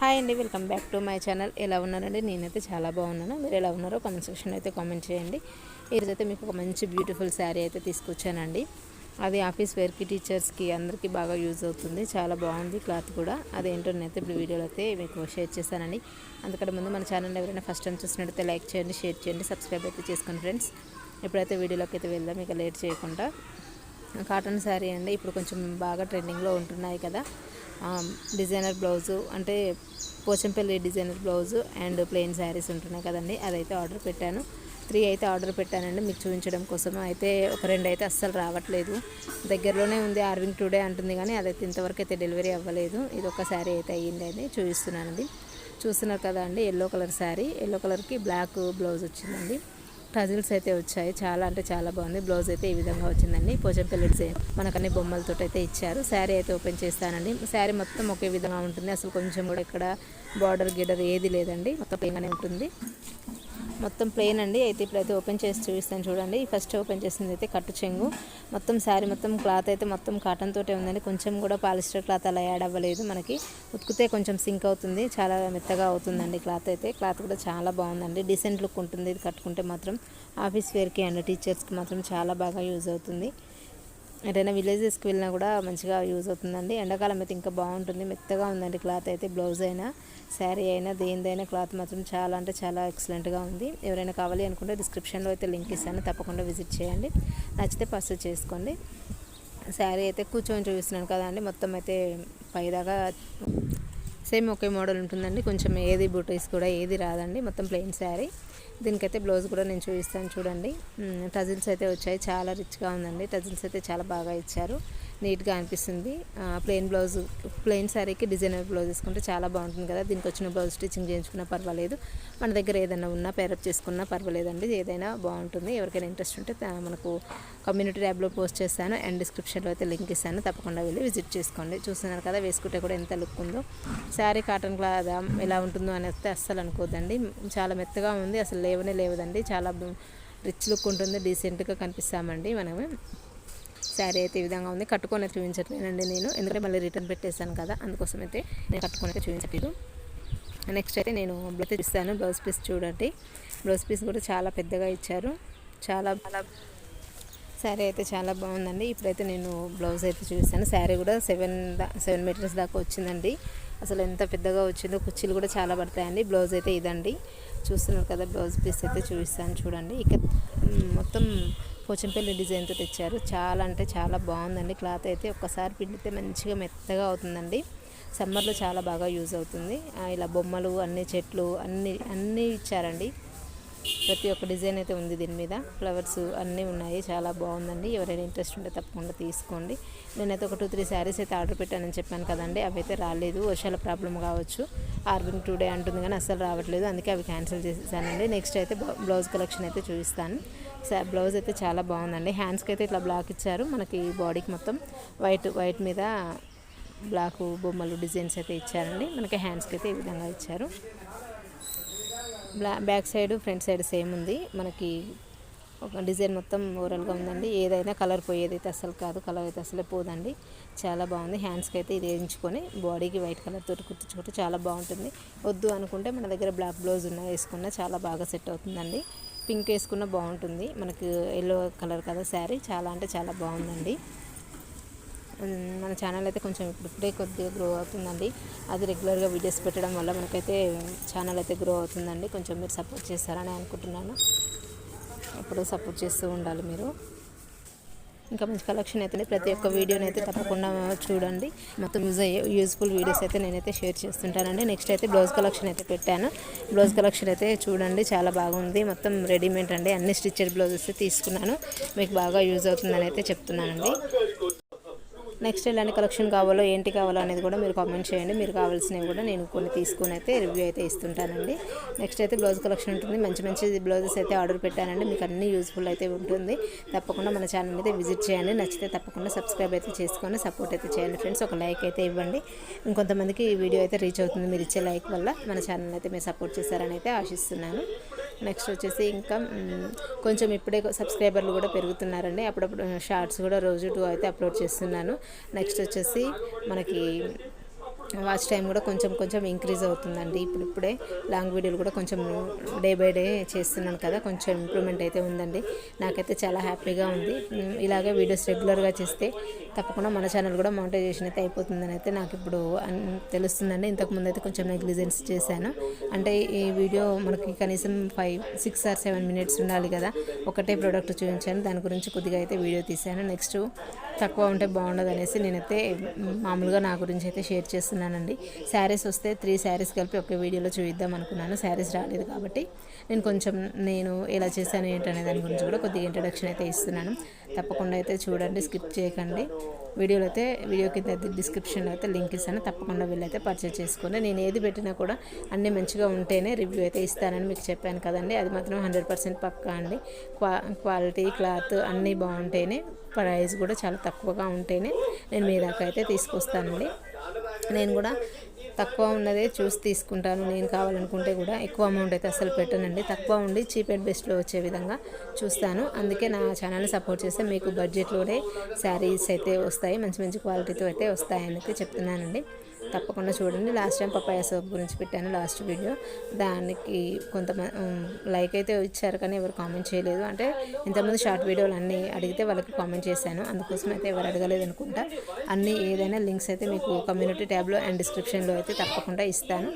Hi అండి, welcome back to my channel. ఎలా ఉన్నారండి? నేనైతే చాలా బాగున్నాను. మీరు ఎలా ఉన్నారో కామెంట్ సెక్షన్ అయితే కామెంట్ చేయండి. ఈరోజైతే మీకు ఒక మంచి బ్యూటిఫుల్ శారీ అయితే తీసుకొచ్చానండి. అది ఆఫీస్ వేర్కి, టీచర్స్కి అందరికీ బాగా యూజ్ అవుతుంది. చాలా బాగుంది క్లాత్ కూడా. అదేంటో నేనైతే ఇప్పుడు వీడియోలో అయితే మీకు షేర్ చేశానండి. అందుకంటే ముందు మన ఛానల్ ఎవరైనా ఫస్ట్ టైం చూసినట్టయితే లైక్ చేయండి, షేర్ చేయండి, సబ్స్క్రైబ్ అయితే చేసుకోండి ఫ్రెండ్స్. ఇప్పుడైతే వీడియోలోకి అయితే వెళ్దాం ఇక లేట్ చేయకుండా. కాటన్ శారీ అండి, ఇప్పుడు కొంచెం బాగా ట్రెండింగ్లో ఉంటున్నాయి కదా. డిజైనర్ బ్లౌజు అంటే Pochampally designer blouse and plain saris ఉంటున్నాయి కదండి. అదైతే ఆర్డర్ పెట్టాను. 3 అయితే ఆర్డర్ పెట్టానండి మీకు చూపించడం కోసం. అయితే ఒక 2 అయితే అస్సలు రావట్లేదు. దగ్గరలోనే ఉంది, ఆర్వింగ్ టుడే అంటుంది, కానీ అదైతే ఇంతవరకు అయితే డెలివరీ అవ్వలేదు. ఇది ఒక శారీ అయితే అయ్యింది అని చూపిస్తున్నానండి. చూస్తున్నారు కదా అండి, ఎల్లో కలర్ శారీ, ఎల్లో కలర్కి బ్లాక్ బ్లౌజ్ వచ్చిందండి. టజిల్స్ అయితే వచ్చాయి. చాలా అంటే చాలా బాగుంది. బ్లౌజ్ అయితే ఈ విధంగా వచ్చిందండి. పోచంపల్లి డిజైన్ మనకన్నీ బొమ్మలతో అయితే ఇచ్చారు. శారీ అయితే ఓపెన్ చేస్తానండి. శారీ మొత్తం ఒకే విధంగా ఉంటుంది. అసలు కొంచెం కూడా ఇక్కడ బార్డర్ గిడర్ ఏది లేదండి, మొత్తం ప్లెయిన్గానే ఉంటుంది. మొత్తం ప్లెయిన్ అండి. అయితే ఇప్పుడైతే ఓపెన్ చేసి చూపిస్తాను చూడండి. ఫస్ట్ ఓపెన్ చేసింది అయితే కట్టు చెంగు. మొత్తం శారీ మొత్తం క్లాత్ అయితే మొత్తం కాటన్ తోటే ఉందండి. కొంచెం కూడా పాలిస్టర్ క్లాత్ అలా యాడ్ అవ్వలేదు. మనకి ఉతికితే కొంచెం సింక్ అవుతుంది, చాలా మెత్తగా అవుతుందండి క్లాత్ అయితే. క్లాత్ కూడా చాలా బాగుందండి, డీసెంట్ లుక్ ఉంటుంది. ఇది కట్టుకుంటే మాత్రం ఆఫీస్ వేర్కి అండ్ టీచర్స్కి మాత్రం చాలా బాగా యూజ్ అవుతుంది. ఏదైనా విలేజెస్కి వెళ్ళినా కూడా మంచిగా యూజ్ అవుతుందండి. ఎండాకాలం అయితే ఇంకా బాగుంటుంది. మెత్తగా ఉందండి క్లాత్ అయితే. బ్లౌజ్ అయినా శారీ అయినా దేనిదైనా క్లాత్ మాత్రం చాలా అంటే చాలా ఎక్సలెంట్గా ఉంది. ఎవరైనా కావాలి అనుకుంటే డిస్క్రిప్షన్లో అయితే లింక్ ఇస్తాను, తప్పకుండా విజిట్ చేయండి. నచ్చితే పర్చేస్ చేసుకోండి. శారీ అయితే కూర్చొని చూపిస్తున్నాను కదా అండి. మొత్తం అయితే పైదాకా సేమ్ ఒకే మోడల్ ఉంటుందండి. కొంచెం ఏది బూటీస్ కూడా ఏది రాదండి. మొత్తం ప్లెయిన్ శారీ. దీనికైతే బ్లౌజ్ కూడా నేను చూపిస్తాను చూడండి. టజిల్స్ అయితే వచ్చాయి. చాలా రిచ్గా ఉందండి. టజిల్స్ అయితే చాలా బాగా ఇచ్చారు, నీట్గా అనిపిస్తుంది. ప్లెయిన్ బ్లౌజ్, ప్లెయిన్ శారీకి డిజైనర్ బ్లౌజ్ వేసుకుంటే చాలా బాగుంటుంది కదా. దీనికి వచ్చిన బ్లౌజ్ స్టిచ్చింగ్ చేయించుకున్నా పర్వాలేదు, మన దగ్గర ఏదైనా ఉన్నా పేరప్ చేసుకున్నా పర్వాలేదండి. ఏదైనా బాగుంటుంది. ఎవరికైనా ఇంట్రెస్ట్ ఉంటే మనకు కమ్యూనిటీ ట్యాబ్లో పోస్ట్ చేస్తాను అండ్ డిస్క్రిప్షన్లో అయితే లింక్ ఇస్తాను, తప్పకుండా వెళ్ళి విజిట్ చేసుకోండి. చూస్తున్నారు కదా, వేసుకుంటే కూడా ఎంత లుక్ ఉందో. శారీ కాటన్ క్లాత్ ఎలా ఉంటుందో అని వస్తే అస్సలు అనుకోద్దండి. చాలా మెత్తగా ఉంది, అసలు లేవనే లేవదండి. చాలా రిచ్ లుక్ ఉంటుంది, డీసెంట్గా కనిపిస్తామండి మనము. శారీ అయితే ఈ విధంగా ఉంది. కట్టుకొని అయితే చూపించట్లేనండి నేను, ఎందుకంటే మళ్ళీ రిటర్న్ పెట్టేశాను కదా, అందుకోసం అయితే నేను కట్టుకొని అయితే చూపించట్లేదు. నెక్స్ట్ అయితే నేను బ్లౌజ్ ఇస్తాను. బ్లౌజ్ పీస్ చూడండి. బ్లౌజ్ పీస్ కూడా చాలా పెద్దగా ఇచ్చారు. చాలా శారీ అయితే చాలా బాగుందండి. ఇప్పుడైతే నేను బ్లౌజ్ అయితే చూపిస్తాను. శారీ కూడా 7 మీటర్స్ దాకా వచ్చిందండి. అసలు ఎంత పెద్దగా వచ్చిందో. కుర్చీలు కూడా చాలా పడతాయండి. బ్లౌజ్ అయితే ఇదండి, చూస్తున్నారు కదా. బ్లౌజ్ పీస్ అయితే చూపిస్తాను చూడండి. ఇక మొత్తం పోచంపల్లి డిజైన్తో తెచ్చారు. చాలా అంటే చాలా బాగుందండి. క్లాత్ అయితే ఒక్కసారి పిండితే మంచిగా మెత్తగా అవుతుందండి. సమ్మర్లో చాలా బాగా యూజ్ అవుతుంది. ఇలా బొమ్మలు, అన్ని చెట్లు అన్నీ ఇచ్చారండి. ప్రతి ఒక్క డిజైన్ అయితే ఉంది దీని మీద. ఫ్లవర్స్ అన్నీ ఉన్నాయి. చాలా బాగుందండి. ఎవరైనా ఇంట్రెస్ట్ ఉంటే తప్పకుండా తీసుకోండి. నేనైతే ఒక 2-3 శారీస్ అయితే ఆర్డర్ పెట్టానని చెప్పాను కదండి, అవి అయితే రాలేదు. వర్షాల ప్రాబ్లం కావచ్చు, ఆర్వింగ్ టుడే అంటుంది కానీ అస్సలు రావట్లేదు, అందుకే అవి క్యాన్సిల్ చేసేసానండి. నెక్స్ట్ అయితే బ్లౌజ్ కలెక్షన్ అయితే చూపిస్తాను. బ్లౌజ్ అయితే చాలా బాగుందండి. హ్యాండ్స్కి అయితే ఇట్లా బ్లాక్ ఇచ్చారు. మనకి బాడీకి మొత్తం వైట్ మీద బ్లాక్ బొమ్మలు డిజైన్స్ అయితే ఇచ్చారండి. మనకి హ్యాండ్స్కి అయితే ఈ విధంగా ఇచ్చారు. Back side front side same ఉంది. మనకి ఒక డిజైన్ మొత్తం ఓవరాల్గా ఉందండి. ఏదైనా కలర్ పోయేది అయితే అసలు కాదు, కలర్ అయితే అసలే పోదండి. చాలా బాగుంది. హ్యాండ్స్కి అయితే ఇది వేయించుకొని బాడీకి వైట్ కలర్ తోటి కుట్టించుకుంటే చాలా బాగుంటుంది. వద్దు అనుకుంటే మన దగ్గర బ్లాక్ బ్లౌజ్ వేసుకున్నా చాలా బాగా సెట్ అవుతుందండి. పింక్ వేసుకున్నా బాగుంటుంది. మనకు ఎల్లో కలర్ కదా శారీ, చాలా అంటే చాలా బాగుందండి. మన ఛానల్ అయితే కొంచెం ఇప్పుడే కొద్దిగా గ్రో అవుతుందండి. అది రెగ్యులర్గా వీడియోస్ పెట్టడం వల్ల మనకైతే ఛానల్ అయితే గ్రో అవుతుందండి. కొంచెం మీరు సపోర్ట్ చేస్తారని అనుకుంటున్నాను. ఎప్పుడు సపోర్ట్ చేస్తూ ఉండాలి మీరు. ఇంకా మంచి కలెక్షన్ అయితే ప్రతి ఒక్క వీడియోని అయితే తప్పకుండా చూడండి. మొత్తం యూజ్ఫుల్ వీడియోస్ అయితే నేనైతే షేర్ చేస్తుంటానండి. నెక్స్ట్ అయితే బ్లౌజ్ కలెక్షన్ అయితే పెట్టాను. బ్లౌజ్ కలెక్షన్ అయితే చూడండి, చాలా బాగుంది. మొత్తం రెడీమేడ్ అండి, అన్ని స్టిచ్చెడ్ బ్లౌజెస్ తీసుకున్నాను. మీకు బాగా యూజ్ అవుతుందని అయితే చెప్తున్నానండి. నెక్స్ట్ ఎలాంటి కలెక్షన్ కావాలో ఏంటి కావాలో అనేది కూడా మీరు కామెంట్ చేయండి. మీరు కావాల్సినవి కూడా నేను కొన్ని తీసుకుని అయితే రివ్యూ అయితే ఇస్తుంటానండి. నెక్స్ట్ అయితే బ్లౌజ్ కలెక్షన్ ఉంటుంది. మంచి బ్లౌజెస్ అయితే ఆర్డర్ పెట్టానండి. మీకు అన్ని యూజ్ఫుల్ అయితే ఉంటుంది. తప్పకుండా మన ఛానల్ అయితే విజిట్ చేయండి. నచ్చితే తప్పకుండా సబ్స్క్రైబ్ అయితే చేసుకొని సపోర్ట్ అయితే చేయండి ఫ్రెండ్స్. ఒక లైక్ అయితే ఇవ్వండి. ఇంకొంతమందికి ఈ వీడియో అయితే రీచ్ అవుతుంది మీరు ఇచ్చే లైక్ వల్ల. మన ఛానల్ అయితే మీరు సపోర్ట్ చేస్తారని అయితే ఆశిస్తున్నాను. నెక్స్ట్ వచ్చేసి ఇంకా కొంచెం ఇప్పుడే సబ్స్క్రైబర్లు కూడా పెరుగుతున్నారండి. అప్పుడప్పుడు షార్ట్స్ కూడా రోజు 2 అయితే అప్లోడ్ చేస్తున్నాను. నెక్స్ట్ వచ్చేసి మనకి వాచ్ టైం కూడా కొంచెం కొంచెం ఇంక్రీజ్ అవుతుందండి. ఇప్పుడిప్పుడే లాంగ్ వీడియోలు కూడా కొంచెం డే బై డే చేస్తున్నాను కదా, కొంచెం ఇంప్రూవ్మెంట్ అయితే ఉందండి. నాకైతే చాలా హ్యాపీగా ఉంది. ఇలాగే వీడియోస్ రెగ్యులర్గా చేస్తే తప్పకుండా మన ఛానల్ కూడా మానిటైజేషన్ అయితే అయిపోతుందని అయితే నాకు ఇప్పుడు తెలుస్తుందండి. ఇంతకుముందు అయితే కొంచెం నెగ్లిజెన్స్ చేశాను. అంటే ఈ వీడియో మనకి కనీసం 6 or 7 minutes ఉండాలి కదా, ఒకటే ప్రోడక్ట్ చూపించాను. దాని గురించి కొద్దిగా అయితే వీడియో తీశాను. నెక్స్ట్ తక్కువ ఉంటే బాగుండదు అనేసి నేనైతే మామూలుగా నా గురించి అయితే షేర్ చేస్తున్నానండి. శారీస్ వస్తే 3 శారీస్ కలిపి ఒక వీడియోలో చూద్దాం అనుకున్నాను. శారీస్ రాలేదు కాబట్టి నేను ఎలా చేశాను ఏంటనే దాని గురించి కూడా కొద్దిగా ఇంట్రడక్షన్ అయితే ఇస్తున్నాను. తప్పకుండా అయితే చూడండి, స్కిప్ చేయకండి. వీడియో కింద డిస్క్రిప్షన్లో అయితే లింక్ ఇస్తాను. తప్పకుండా వీళ్ళైతే పర్చేస్ చేసుకోండి. నేను ఏది పెట్టినా కూడా అన్నీ మంచిగా ఉంటేనే రివ్యూ అయితే ఇస్తానని మీకు చెప్పాను కదండి. అది మాత్రం 100% పక్కా అండి. క్వాలిటీ, క్లాత్ అన్నీ బాగుంటేనే, ప్రైస్ కూడా చాలా తక్కువగా ఉంటేనే నేను మీ దాకా అయితే తీసుకొస్తానండి. నేను కూడా తక్కువ ఉన్నదే చూసి తీసుకుంటాను. నేను కావాలనుకుంటే కూడా ఎక్కువ అమౌంట్ అయితే అసలు పెట్టనండి. తక్కువ ఉండి చీప్ అండ్ బెస్ట్లో వచ్చే విధంగా చూస్తాను. అందుకే నా ఛానల్ని సపోర్ట్ చేస్తే మీకు బడ్జెట్లోనే శారీస్ అయితే వస్తాయి, మంచి మంచి క్వాలిటీతో అయితే వస్తాయని అయితే చెప్తున్నానండి. తప్పకుండా చూడండి. లాస్ట్ టైం పపాయ సోప్ గురించి పెట్టాను లాస్ట్ వీడియో. దానికి కొంతమంది లైక్ అయితే ఇచ్చారు కానీ ఎవరు కామెంట్ చేయలేదు. అంటే ఇంతకుముందు షార్ట్ వీడియోలు అన్నీ అడిగితే వాళ్ళకి కామెంట్ చేశాను, అందుకోసం అయితే ఎవరు అడగలేదు అనుకుంటా. అన్నీ ఏదైనా లింక్స్ అయితే మీకు కమ్యూనిటీ ట్యాబ్లో అండ్ డిస్క్రిప్షన్లో అయితే తప్పకుండా ఇస్తాను.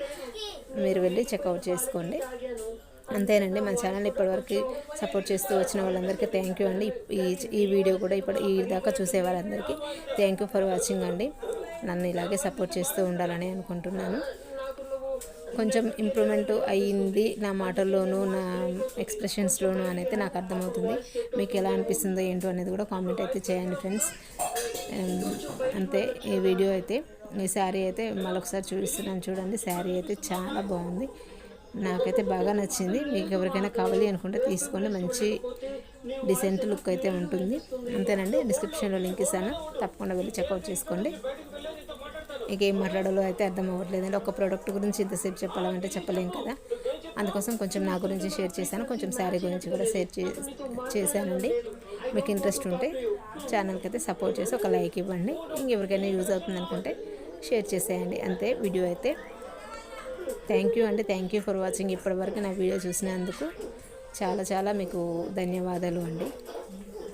మీరు వెళ్ళి చెక్అవుట్ చేసుకోండి. అంతేనండి. మన ఛానల్ ఇప్పటివరకు సపోర్ట్ చేస్తూ వచ్చిన వాళ్ళందరికీ థ్యాంక్ యూ అండి. ఈ వీడియో కూడా ఈ దాకా చూసే వాళ్ళందరికీ థ్యాంక్ యూ ఫర్ వాచింగ్ అండి. నన్ను ఇలాగే సపోర్ట్ చేస్తూ ఉండాలని అనుకుంటున్నాను. కొంచెం ఇంప్రూవ్మెంట్ అయ్యింది నా మాటల్లోనూ, నా ఎక్స్ప్రెషన్స్లోనూ అనేది నాకు అర్థమవుతుంది. మీకు ఎలా అనిపిస్తుందో ఏంటో అనేది కూడా కామెంట్ అయితే చేయండి ఫ్రెండ్స్. అంతే. ఈ వీడియో అయితే, ఈ శారీ అయితే మరొకసారి చూపిస్తున్నాను చూడండి. శారీ అయితే చాలా బాగుంది, నాకైతే బాగా నచ్చింది. మీకు ఎవరికైనా కావాలి అనుకుంటే తీసుకోండి, మంచి డిసెంట్ లుక్ అయితే ఉంటుంది. అంతేనండి. డిస్క్రిప్షన్లో లింక్ ఇస్తాను, తప్పకుండా వెళ్ళి చెక్అవుట్ చేసుకోండి. ఇక ఏం మాట్లాడాలో అయితే అర్థం అవ్వట్లేదండి. ఒక ప్రోడక్ట్ గురించి ఇంతసేపు చెప్పాలంటే చెప్పలేం కదా, అందుకోసం కొంచెం నా గురించి షేర్ చేశాను, కొంచెం శారీ గురించి కూడా షేర్ చేశానండి. మీకు ఇంట్రెస్ట్ ఉంటే ఛానల్కి అయితే సపోర్ట్ చేసి ఒక లైక్ ఇవ్వండి. ఇంకెవరికైనా యూజ్ అవుతుంది అనుకుంటే షేర్ చేసేయండి. అంతే. వీడియో అయితే థ్యాంక్ యూ అండి. Thank you for watching. ఇప్పటివరకు నా వీడియో చూసినందుకు చాలా చాలా మీకు ధన్యవాదాలు అండి.